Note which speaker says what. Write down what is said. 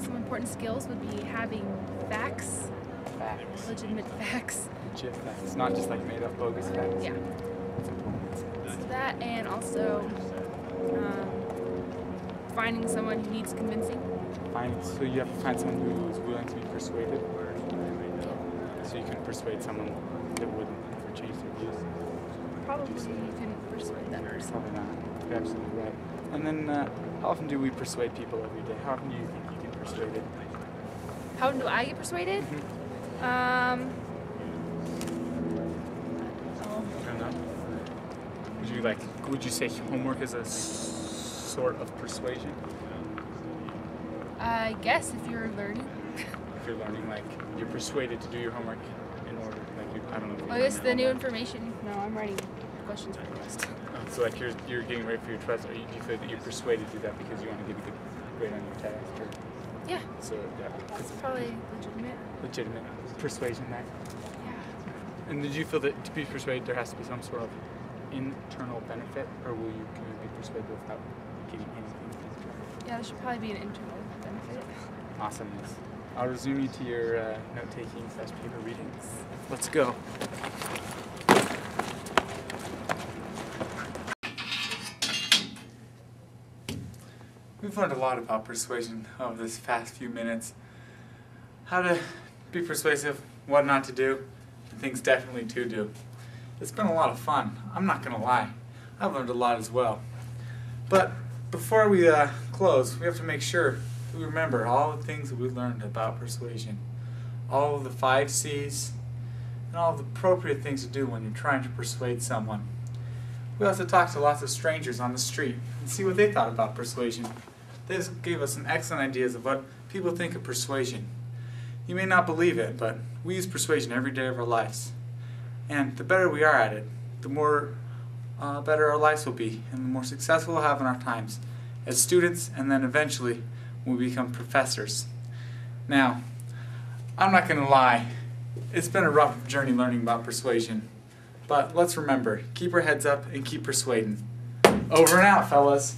Speaker 1: some important skills would be having facts,
Speaker 2: Facts.
Speaker 1: legitimate facts.
Speaker 2: Legit facts. Not just like made up bogus facts.
Speaker 1: Yeah.
Speaker 2: That's important.
Speaker 1: So that, and also finding someone who needs convincing.
Speaker 2: So you have to find someone who is willing to be persuaded, so you can persuade someone that wouldn't ever change their views.
Speaker 1: Probably you can persuade that person.
Speaker 2: Probably not. You're absolutely right. And then, how often do we persuade people every day? How often do you think you get persuaded?
Speaker 1: How do I get persuaded?
Speaker 2: I don't know. Would you say homework is a sort of persuasion?
Speaker 1: I guess if you're learning.
Speaker 2: If you're learning, like, you're persuaded to do your homework in order, I don't know. If
Speaker 1: I guess the new information. No, I'm writing questions for the test.
Speaker 2: So like you're getting ready for your test, or do you feel that you're persuaded to do that because you want to get a good grade on your test? Or,
Speaker 1: Yeah,
Speaker 2: so yeah,
Speaker 1: it's probably legitimate.
Speaker 2: legitimate persuasion there.
Speaker 1: Yeah.
Speaker 2: And did you feel that to be persuaded there has to be some sort of internal benefit, or can you be persuaded without getting anything?
Speaker 1: Yeah, there should probably be an internal benefit.
Speaker 2: Awesomeness. I'll resume you to your note-taking / paper readings. Let's go. We've learned a lot about persuasion over this past few minutes. How to be persuasive, what not to do, and things definitely to do. It's been a lot of fun. I'm not going to lie. I've learned a lot as well. But before we close, we have to make sure that we remember all the things that we learned about persuasion. All of the 5 C's, and all of the appropriate things to do when you're trying to persuade someone. We also talked to lots of strangers on the street and see what they thought about persuasion. They gave us some excellent ideas of what people think of persuasion. You may not believe it, but we use persuasion every day of our lives. And the better we are at it, the more better our lives will be, and the more successful we'll have in our times as students, and then eventually when we become professors. Now, I'm not going to lie, it's been a rough journey learning about persuasion. But let's remember, keep our heads up and keep persuading. Over and out, fellas.